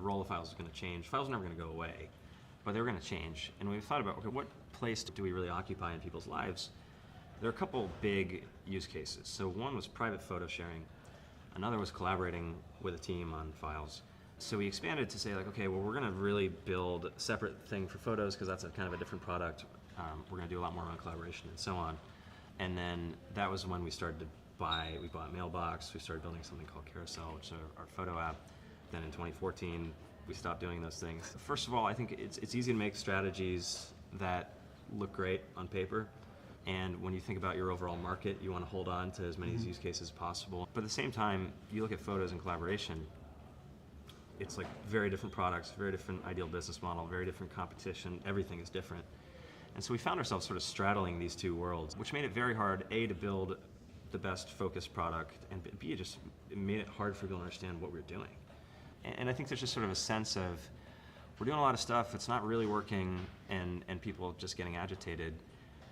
role of files was going to change. Files were never going to go away, but they were going to change. And we thought about, okay, what place do we really occupy in people's lives? There are a couple big use cases. So one was private photo sharing. Another was collaborating with a team on files. So we expanded to say, like, okay, well, we're going to really build a separate thing for photos because that's a kind of a different product. We're going to do a lot more on collaboration and so on. And then that was when we started to we bought Mailbox. We started building something called Carousel, which is our photo app. Then in 2014, we stopped doing those things. First of all, I think it's easy to make strategies that look great on paper. And when you think about your overall market, you want to hold on to as many use cases as possible. But at the same time, you look at photos and collaboration, it's like very different products, very different ideal business model, very different competition, everything is different. And so we found ourselves sort of straddling these two worlds, which made it very hard, A, to build the best focused product, and B, it made it hard for people to understand what we were doing. And I think there's just sort of a sense of, we're doing a lot of stuff, it's not really working, and people just getting agitated.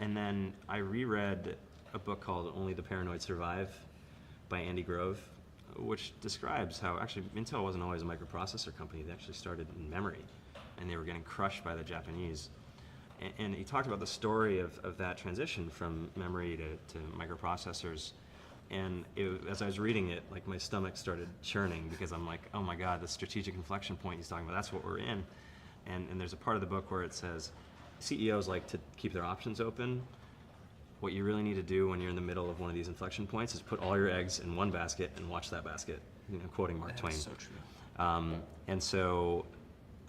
And then I reread a book called Only the Paranoid Survive by Andy Grove, which describes how actually Intel wasn't always a microprocessor company. They actually started in memory, and they were getting crushed by the Japanese. And he talked about the story of that transition from memory to microprocessors. And as I was reading it, like my stomach started churning because I'm like, oh my God, the strategic inflection point he's talking about, that's what we're in. And there's a part of the book where it says, CEOs like to keep their options open. What you really need to do when you're in the middle of one of these inflection points is put all your eggs in one basket and watch that basket, quoting Mark Twain. That's so true. And so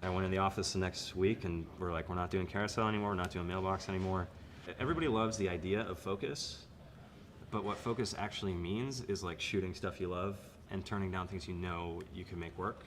I went in the office the next week and we're like, we're not doing Carousel anymore, we're not doing Mailbox anymore. Everybody loves the idea of focus, but what focus actually means is like shooting stuff you love and turning down things you know you can make work.